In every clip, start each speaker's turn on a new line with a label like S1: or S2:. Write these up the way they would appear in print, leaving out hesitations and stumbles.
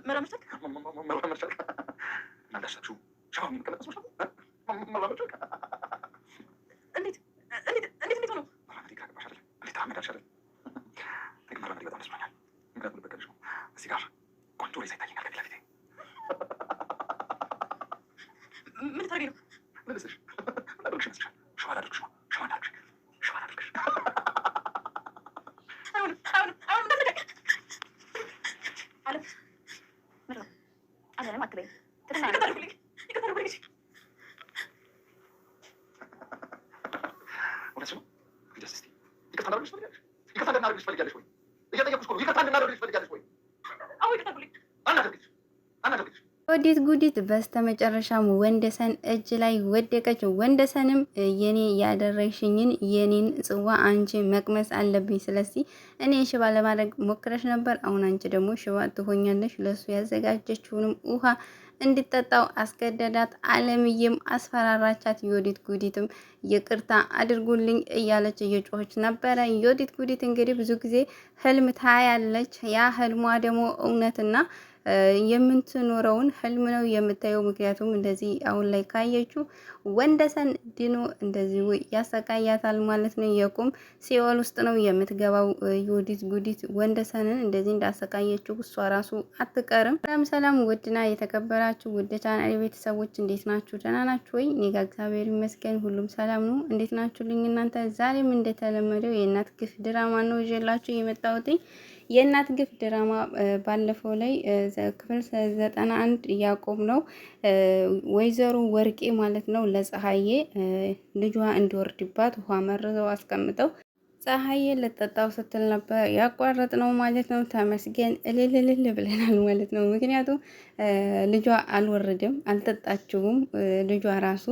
S1: መራመድ ቻልክ? እንዳሰብሽው ሻውን መቀመጥ መስሎሻል? መራመድ ቻልክ? እንዴት ሆኖ? መራመድ ካገባሽ አይደል? እንዴት አመዳሽ አይደል? ግን መራመድ በጣም ደስ ብሎኛል። ምክንያቱም ልበቀልሽ ነው። እዚህ ጋር ቆንጆ ሬሳ ይታየኛል ከፊት ለፊቴ። ምን ታደርጊ ነው? ምን ልስልሽ? ምን አደርግሽ ይመስልሻል? ሸዋ ላድርግሽ ነው። ሸዋ ላድርግሽ። አይሆንም እንዳትነካኝ። አለም አትበይኝ። ይቅርታ አድርጉልኝ። እውነትሽ ነው። ሂደስ እስኪ ይቅርታ እንዳደርግልሽ ትፈልጊያለሽ? ይቅርታ እንድናደርግልሽ ትፈልጊያለሽ ወይ? እየጠየኩሽ እኮ ነው። ይቅርታ እንድናደርግልሽ ትፈልጊያለሽ ወይ? አዎ ይቅርታ አድርጉልኝ። አናደርግልሽ
S2: ጉዲት ጉዲት በስተመጨረሻም ወንደሰን እጅ ላይ ወደቀች። ወንደሰንም የኔ ያደረግሽኝን የኔን ጽዋ አንቺ መቅመስ አለብኝ። ስለዚህ እኔ ሽባ ለማድረግ ሞክረሽ ነበር፣ አሁን አንቺ ደግሞ ሽባ ትሆኛለሽ። ለሱ ያዘጋጀችውንም ውሃ እንድጠጣው አስገደዳት። አለምዬም አስፈራራቻት። ዮዲት ጉዲትም ይቅርታ አድርጉልኝ እያለች እየጮኸች ነበረ። ዮዲት ጉዲት እንግዲህ ብዙ ጊዜ ህልም ታያለች። ያ ህልሟ ደግሞ እውነትና የምትኖረውን ህልም ነው የምታየው። ምክንያቱም እንደዚህ አሁን ላይ ካየችው ወንደሰን ድኖ እንደዚህ ያሰቃያታል ማለት ነው። የቁም ሲኦል ውስጥ ነው የምትገባው። ዮዲት ጉዲት ወንደሰንን እንደዚህ እንዳሰቃየችው እሷ ራሱ አትቀርም። ሰላም ውድና የተከበራችሁ ውድ ቻናሌ ቤተሰቦች እንዴት ናችሁ? ደህና ናችሁ ወይ? እኔ ጋር እግዚአብሔር ይመስገን ሁሉም ሰላም ነው። እንዴት ናችሁልኝ እናንተ? ዛሬም እንደተለመደው የእናት ግፍ ድራማ ነው ይዤላችሁ የመጣሁት። የእናት ግፍ ድራማ ባለፈው ላይ ክፍል 91 ያቆም ነው። ወይዘሮ ወርቄ ማለት ነው ለፀሐዬ ልጇ እንዲወርድባት ውሃ መርዘው አስቀምጠው ፀሐዬ ልጠጣው ስትል ነበር ያቋረጥ ነው ማለት ነው። ተመስገን እልልልል ብለናል ማለት ነው። ምክንያቱም ልጇ አልወረደም፣ አልጠጣችውም። ልጇ ራሱ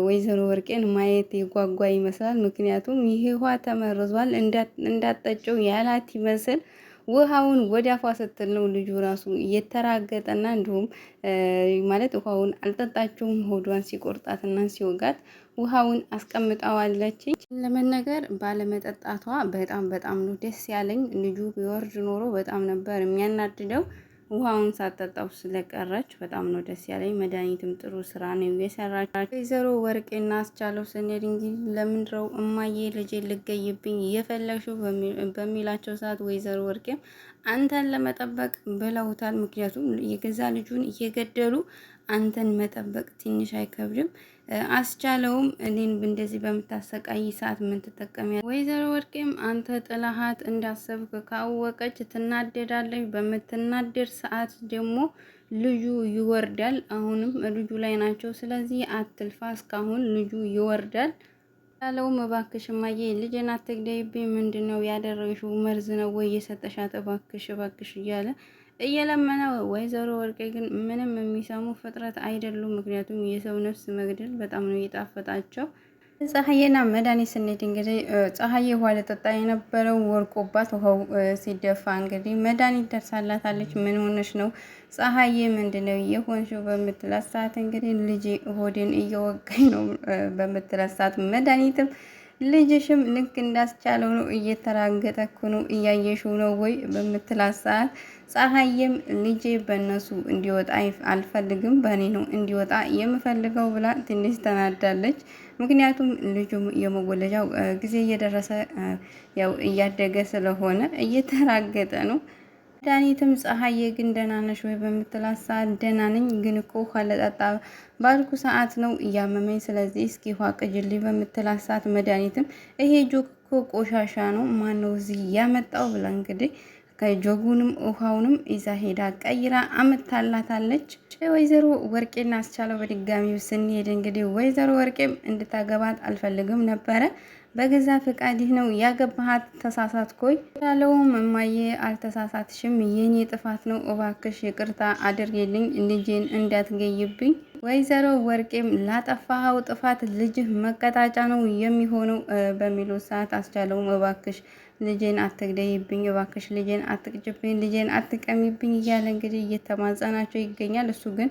S2: ወይዘሮ ወርቄን ማየት የጓጓ ይመስላል። ምክንያቱም ይህ ውሃ ተመርዟል እንዳጠጨው ያላት ይመስል ውሃውን ወደ አፏ ስትል ነው ልጁ ራሱ እየተራገጠና እንዲሁም ማለት ውሃውን አልጠጣችውም። ሆዷን ሲቆርጣትና ሲወጋት ውሃውን አስቀምጣዋለች። ለመነገር ባለመጠጣቷ በጣም ነው ደስ ያለኝ። ልጁ ቢወርድ ኖሮ በጣም ነበር የሚያናድደው። ውሃውን ሳጠጣው ስለቀረች በጣም ነው ደስ ያለኝ። መድኃኒትም ጥሩ ስራ ነው የሰራች። ወይዘሮ ወርቄና አስቻለው ስንሄድ እንግዲህ ለምንድነው እማዬ ልጄ ልገይብኝ እየፈለግሽው በሚላቸው ሰዓት ወይዘሮ ወርቄም አንተን ለመጠበቅ ብለውታል። ምክንያቱም የገዛ ልጁን እየገደሉ አንተን መጠበቅ ትንሽ አይከብድም? አስቻለውም እኔን እንደዚህ በምታሰቃይ ሰዓት ምን ትጠቀሚያለሽ? ወይዘሮ ወርቄም አንተ ጥላሃት እንዳሰብክ ካወቀች ትናደዳለች። በምትናደድ ሰዓት ደግሞ ልጁ ይወርዳል። አሁንም ልጁ ላይ ናቸው። ስለዚህ አትልፋ፣ እስካሁን ልጁ ይወርዳል። ያለውም እባክሽ እማዬ ልጄን አትግደይብኝ፣ ምንድን ነው ያደረግሽው? መርዝ ነው ወይ የሰጠሻት? እባክሽ እያለ እየለመነ ወይዘሮ ወርቄ ግን ምንም የሚሰሙ ፍጥረት አይደሉም። ምክንያቱም የሰው ነፍስ መግደል በጣም ነው የጣፈጣቸው። ፀሐዬና መድኃኒት ስንሄድ እንግዲህ ፀሐዬ ውሃ ልጠጣ የነበረው ወርቆባት ውሃው ሲደፋ እንግዲህ መድኃኒት ደርሳላታለች። ምን ሆነሽ ነው ፀሐዬ? ምንድነው የሆንሽው? በምትላት ሰዓት እንግዲህ ልጄ ሆዴን እየወጋኝ ነው በምትላት ሰዓት መድኃኒትም ልጅሽም ልክ እንዳስቻለው ነው እየተራገጠኩ ነው እያየሽው ነው ወይ በምትላት ሰዓት ፀሐይም ልጄ በእነሱ እንዲወጣ አልፈልግም፣ በእኔ ነው እንዲወጣ የምፈልገው ብላ ትንሽ ተናዳለች። ምክንያቱም ልጁም የመወለጃው ጊዜ እየደረሰ ያው እያደገ ስለሆነ እየተራገጠ ነው። መድኃኒትም ፀሐዬ ግን ደህና ነሽ ወይ በምትላት ሰዓት ደህና ነኝ፣ ግን እኮ ውሃ ልጠጣ ባልኩ ሰዓት ነው እያመመኝ፣ ስለዚህ እስኪ ውሃ ቅጅልኝ በምትላት ሰዓት መድኃኒትም ይሄ ጆግ እኮ ቆሻሻ ነው፣ ማነው እዚህ ያመጣው ብላ እንግዲህ ከጆጉንም ውሃውንም ይዛ ሄዳ ቀይራ አመታላታለች። ወይዘሮ ወርቄና አስቻለው በድጋሚው ስንሄድ እንግዲህ ወይዘሮ ወርቄም እንድታገባት አልፈልግም ነበረ፣ በገዛ ፈቃድህ ነው ያገባሃት፣ ተሳሳትኩኝ ያለውም እማዬ አልተሳሳትሽም፣ የኔ ጥፋት ነው፣ እባክሽ ይቅርታ አድርጌልኝ፣ ልጄን እንዳትገይብኝ። ወይዘሮ ወርቄም ላጠፋኸው ጥፋት ልጅህ መቀጣጫ ነው የሚሆነው በሚሉ ሰዓት አስቻለውም እባክሽ ልጄን አትግደይብኝ እባክሽ፣ ልጄን አትቅጭብኝ፣ ልጄን አትቀሚብኝ እያለ እንግዲህ እየተማጸናቸው ይገኛል። እሱ ግን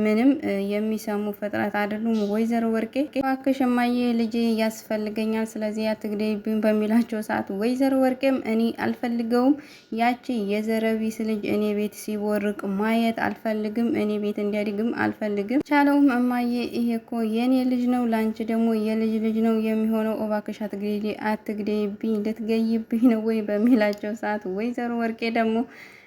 S2: ምንም የሚሰሙ ፍጥረት አይደሉም። ወይዘሮ ወርቄ እባክሽ እማዬ ልጄ ያስፈልገኛል፣ ስለዚህ አትግደይብኝ በሚላቸው ሰዓት ወይዘሮ ወርቄም እኔ አልፈልገውም፣ ያቺ የዘረቢስ ልጅ እኔ ቤት ሲቦርቅ ማየት አልፈልግም፣ እኔ ቤት እንዲያድግም አልፈልግም። ቻለውም እማዬ ይሄ እኮ የኔ ልጅ ነው፣ ላንቺ ደግሞ የልጅ ልጅ ነው የሚሆነው፣ እባክሽ አትግደይብኝ፣ ልትገይብኝ ነው ወይ በሚላቸው ሰዓት ወይዘሮ ወርቄ ደግሞ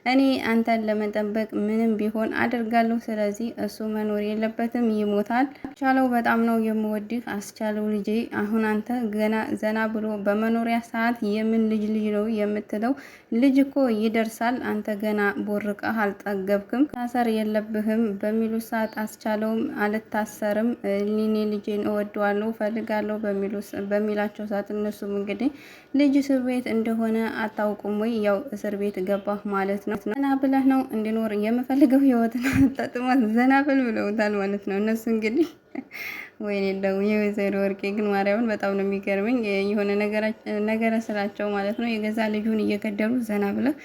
S2: እኔ አንተን ለመጠበቅ ምንም ቢሆን አደርጋለሁ። ስለዚህ እሱ መኖር የለበትም፣ ይሞታል። አስቻለው በጣም ነው የምወድህ አስቻለው ልጄ። አሁን አንተ ገና ዘና ብሎ በመኖሪያ ሰዓት የምን ልጅ ነው የምትለው? ልጅ እኮ ይደርሳል። አንተ ገና ቦርቀህ አልጠገብክም፣ ታሰር የለብህም በሚሉ ሰዓት አስቻለውም አልታሰርም፣ እኔ ልጄን እወደዋለሁ ፈልጋለሁ በሚላቸው ሰዓት እነሱም እንግዲህ ልጅ እስር ቤት እንደሆነ አታውቁም ወይ? ያው እስር ቤት ገባህ ማለት ነው። ዘና ብለህ ነው እንዲኖር የምፈልገው ህይወትን አጣጥሟት ዘና ብል ብለውታል ማለት ነው። እነሱ እንግዲህ ወይኔ እንደው የወይዘሮ ወርቄ ግን ማርያምን በጣም ነው የሚገርመኝ። የሆነ ነገረ ስራቸው ማለት ነው። የገዛ ልጁን እየገደሉ ዘና ብለህ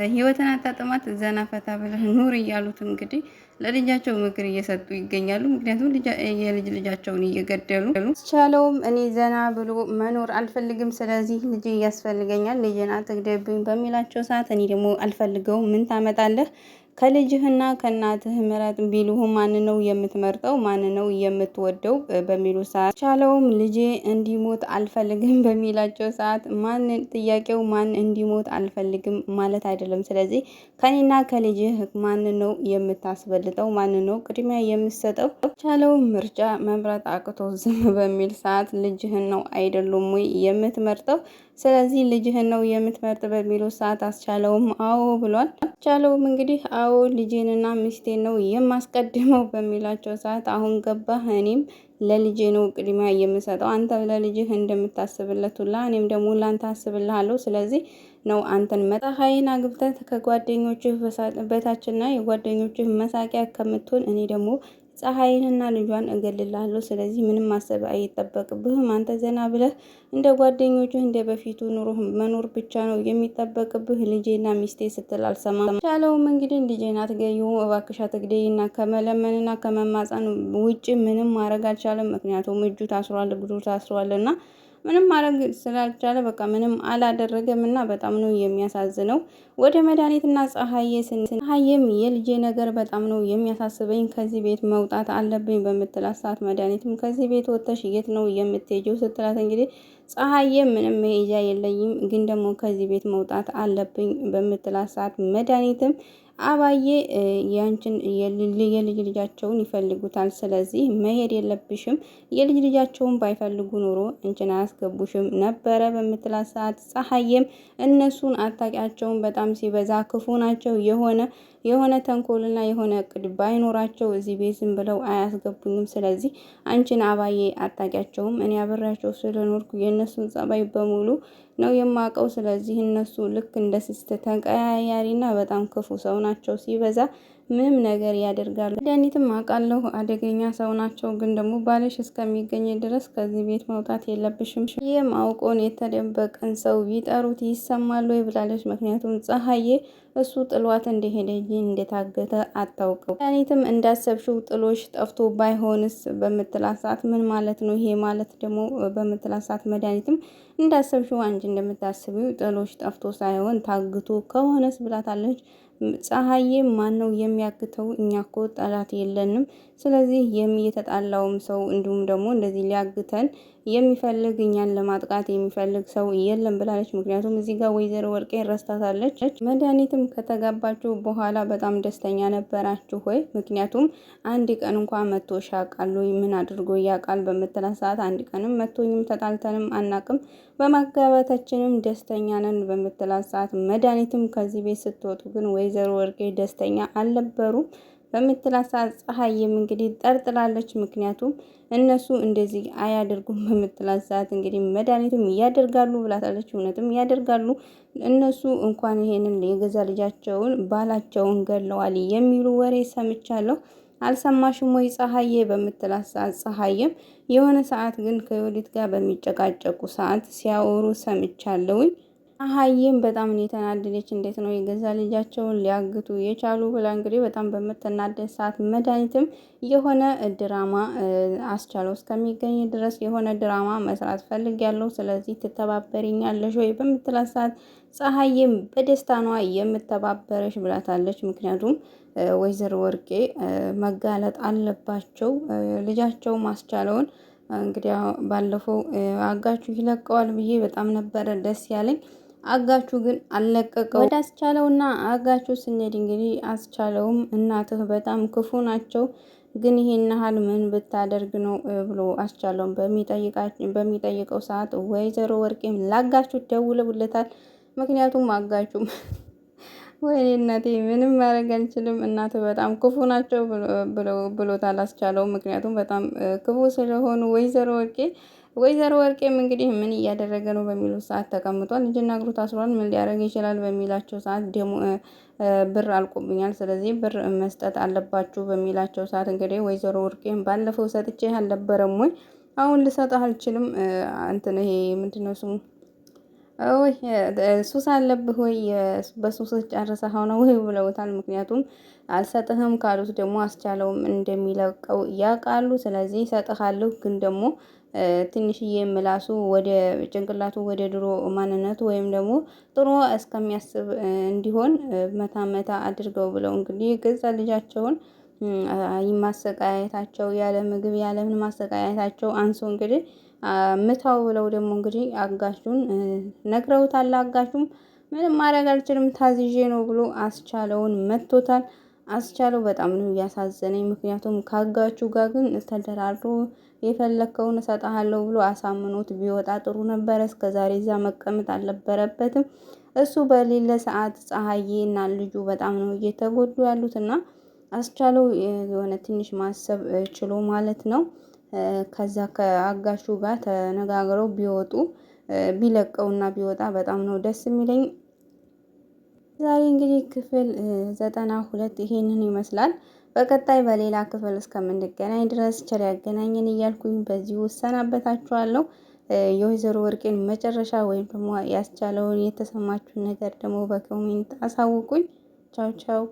S2: ህይወትን አጣጥማት ዘና ፈታ ብለህ ኑር እያሉት እንግዲህ ለልጃቸው ምክር እየሰጡ ይገኛሉ። ምክንያቱም የልጅ ልጃቸውን እየገደሉ ቻለውም እኔ ዘና ብሎ መኖር አልፈልግም፣ ስለዚህ ልጅ ያስፈልገኛል፣ ልጅን አትግደብኝ በሚላቸው ሰዓት እኔ ደግሞ አልፈልገውም፣ ምን ታመጣለህ ከልጅህና ከእናትህ ምረጥ ቢሉህ ማን ነው የምትመርጠው? ማን ነው የምትወደው? በሚሉ ሰዓት ቻለውም ልጄ እንዲሞት አልፈልግም በሚላቸው ሰዓት ጥያቄው ማን እንዲሞት አልፈልግም ማለት አይደለም። ስለዚህ ከኔና ከልጅህ ማን ነው የምታስበልጠው? ማን ነው ቅድሚያ የምትሰጠው? ቻለውም ምርጫ መምረጥ አቅቶ ዝም በሚል ሰዓት ልጅህን ነው አይደሉም ወይ የምትመርጠው? ስለዚህ ልጅህን ነው የምትመርጥ በሚሉ ሰዓት አስቻለውም አዎ ብሏል። አስቻለውም እንግዲህ አዎ ልጄንና ሚስቴን ነው የማስቀድመው በሚላቸው ሰዓት አሁን ገባህ፣ እኔም ለልጄ ነው ቅድሚያ የምሰጠው፣ አንተ ለልጅህ እንደምታስብለት ሁላ እኔም ደግሞ ላንተ አስብልሃለሁ። ስለዚህ ነው አንተን መጣሃይን አግብተህ ከጓደኞችህ በታችና የጓደኞችህ መሳቂያ ከምትሆን እኔ ደግሞ ፀሐይንና ልጇን እገልላለሁ። ስለዚህ ምንም ማሰብ አይጠበቅብህም። አንተ ዘና ብለህ እንደ ጓደኞችህ እንደ በፊቱ ኑሮ መኖር ብቻ ነው የሚጠበቅብህ። ልጄና ሚስቴ ስትል አልሰማም። ቻለውም እንግዲህ ልጄን አትገይውም እባክሽ አትግደይና ከመለመንና ከመማፀን ውጭ ምንም ማድረግ አልቻለም። ምክንያቱም እጁ ታስሯል፣ እግሩ ታስሯልና ምንም ማድረግ ስላልቻለ በቃ ምንም አላደረገም እና በጣም ነው የሚያሳዝነው። ወደ መድኃኒትና ፀሐዬም የልጄ ነገር በጣም ነው የሚያሳስበኝ፣ ከዚህ ቤት መውጣት አለብኝ በምትላት ሰዓት መድኃኒትም ከዚህ ቤት ወጥተሽ የት ነው የምትሄጂው ስትላት እንግዲህ ፀሐዬም ምንም መሄጃ የለኝም ግን ደግሞ ከዚህ ቤት መውጣት አለብኝ በምትላት ሰዓት መድኃኒትም አባዬ ያንቺን የልጅ ልጃቸውን ይፈልጉታል፣ ስለዚህ መሄድ የለብሽም፣ የልጅ ልጃቸውን ባይፈልጉ ኖሮ እንችን አያስገቡሽም ነበረ በምትላት ሰዓት ፀሐዬም እነሱን አታውቂያቸውም፣ በጣም ሲበዛ ክፉ ናቸው፣ የሆነ ተንኮልና የሆነ እቅድ ባይኖራቸው እዚህ ቤት ዝም ብለው አያስገቡኝም፣ ስለዚህ አንቺን አባዬ አታውቂያቸውም፣ እኔ አብሬያቸው ስለኖርኩ የእነሱን ጸባይ በሙሉ ነው የማውቀው። ስለዚህ እነሱ ልክ እንደ ስስት ተቀያያሪና በጣም ክፉ ሰው ናቸው፣ ሲበዛ ምንም ነገር ያደርጋሉ። መድኃኒትም አውቃለሁ አደገኛ ሰው ናቸው፣ ግን ደግሞ ባልሽ እስከሚገኝ ድረስ ከዚህ ቤት መውጣት የለብሽም። ይህም አውቆን የተደበቀን ሰው ቢጠሩት ይሰማል ወይ ብላለች። ምክንያቱም ፀሐዬ እሱ ጥሏት እንደሄደ እንጂ እንደታገተ አታውቀው። መድኃኒትም እንዳሰብሽው ጥሎሽ ጠፍቶ ባይሆንስ በምትላት ሰዓት ምን ማለት ነው ይሄ ማለት ደግሞ በምትላት ሰዓት መድኃኒትም እንዳሰብሽው አንቺ እንደምታስቢው ጥሎሽ ጠፍቶ ሳይሆን ታግቶ ከሆነስ ብላታለች። ፀሐዬ ማን ነው የሚያግተው? እኛ እኮ ጠላት የለንም። ስለዚህ የተጣላውም ሰው እንዲሁም ደግሞ እንደዚህ ሊያግተን የሚፈልግ እኛን ለማጥቃት የሚፈልግ ሰው የለም ብላለች። ምክንያቱም እዚህ ጋር ወይዘሮ ወርቄ ረስታታለች። መድኃኒትም ከተጋባችሁ በኋላ በጣም ደስተኛ ነበራችሁ ወይ? ምክንያቱም አንድ ቀን እንኳን መቶ ያውቃል ወይ? ምን አድርጎ ያውቃል በምትላት ሰዓት አንድ ቀንም መቶኝም ተጣልተንም አናቅም፣ በማጋባታችንም ደስተኛ ነን በምትላት ሰዓት መድኃኒትም ከዚህ ቤት ስትወጡ ግን ወይዘሮ ወርቄ ደስተኛ አልነበሩም በምትላት ሰዓት ፀሐይም እንግዲህ ጠርጥላለች። ምክንያቱም እነሱ እንደዚህ አያደርጉም በምትላት ሰዓት እንግዲህ መድኃኒትም ያደርጋሉ ብላታለች። እውነትም ያደርጋሉ። እነሱ እንኳን ይሄንን የገዛ ልጃቸውን ባላቸውን ገለዋል የሚሉ ወሬ ሰምቻለሁ። አልሰማሽም ወይ ፀሐዬ በምትላት ሰዓት ፀሐይም የሆነ ሰዓት ግን ከዮዲት ጋር በሚጨቃጨቁ ሰዓት ሲያወሩ ሰምቻለሁኝ። ፀሐይም በጣም የተናደደች እንዴት ነው የገዛ ልጃቸውን ሊያግቱ የቻሉ ብላ እንግዲህ በጣም በምትናደድ ሰዓት መድኃኒትም የሆነ ድራማ አስቻለው እስከሚገኝ ድረስ የሆነ ድራማ መስራት ፈልጊያለሁ፣ ስለዚህ ትተባበሪኛለሽ ወይ በምትላት ሰዓት ፀሐይም በደስታኗ የምተባበረሽ ብላታለች። ምክንያቱም ወይዘሮ ወርቄ መጋለጥ አለባቸው ልጃቸው ማስቻለውን እንግዲህ ባለፈው አጋቹ ይለቀዋል ብዬ በጣም ነበረ ደስ ያለኝ። አጋቹ ግን አልለቀቀው። ወደ አስቻለውና አጋቹ ስንሄድ እንግዲህ አስቻለውም እናትህ በጣም ክፉ ናቸው፣ ግን ይሄን ያህል ምን ብታደርግ ነው ብሎ አስቻለውም በሚጠይቀው ሰዓት ወይዘሮ ወርቄም ላጋቹ ደውለውለታል። ምክንያቱም አጋቹም ወይኔ እናቴ ምንም ማድረግ አንችልም እናትህ በጣም ክፉ ናቸው ብሎታል አስቻለው። ምክንያቱም በጣም ክፉ ስለሆኑ ወይዘሮ ወርቄም እንግዲህ ምን እያደረገ ነው በሚሉት ሰዓት ተቀምጧል። እጅና እግሩ ታስሯል። ምን ሊያደርግ ይችላል በሚላቸው ሰዓት ደግሞ ብር አልቆብኛል፣ ስለዚህ ብር መስጠት አለባችሁ በሚላቸው ሰዓት እንግዲህ ወይዘሮ ወርቄም ባለፈው ሰጥቼ አልነበረም ወይ አሁን ልሰጥህ አልችልም፣ እንትን ይሄ ምንድነው ስሙ ወይ ሱስ አለብህ ወይ በሱስ ጨርሰኸው ነው ወይ ብለውታል። ምክንያቱም አልሰጥህም ካሉት ደግሞ አስቻለውም እንደሚለቀው ያውቃሉ። ስለዚህ እሰጥሃለሁ ግን ደግሞ ትንሽዬ ምላሱ ወደ ጭንቅላቱ ወደ ድሮ ማንነቱ ወይም ደግሞ ጥሩ እስከሚያስብ እንዲሆን መታ መታ አድርገው ብለው እንግዲህ ገዛ ልጃቸውን ማሰቃየታቸው ያለ ምግብ ያለ ምን ማሰቃየታቸው አንሶ እንግዲህ ምታው ብለው ደግሞ እንግዲህ አጋቹን ነግረውታል። አጋቹም ምንም ማድረግ አልችልም ታዝዤ ነው ብሎ አስቻለውን መቶታል። አስቻለው በጣም ነው ያሳዘነኝ። ምክንያቱም ካጋቹ ጋር ግን ተደራድሮ የፈለከውን እሰጥሃለሁ ብሎ አሳምኖት ቢወጣ ጥሩ ነበረ። እስከዛሬ እዛ መቀመጥ አልነበረበትም። እሱ በሌለ ሰዓት ፀሐዬ እና ልጁ በጣም ነው እየተጎዱ ያሉት እና አስቻለው የሆነ ትንሽ ማሰብ ችሎ ማለት ነው ከዛ ከአጋሹ ጋር ተነጋግረው ቢወጡ ቢለቀውና ቢወጣ በጣም ነው ደስ የሚለኝ። ዛሬ እንግዲህ ክፍል 92 ይሄንን ይመስላል። በቀጣይ በሌላ ክፍል እስከምንገናኝ ድረስ ቸር ያገናኘን እያልኩኝ በዚሁ እሰናበታችኋለሁ። የወይዘሮ ወርቄን መጨረሻ ወይም ደግሞ ያስቻለውን የተሰማችሁን ነገር ደግሞ በኮሜንት አሳውቁኝ። ቻው ቻው።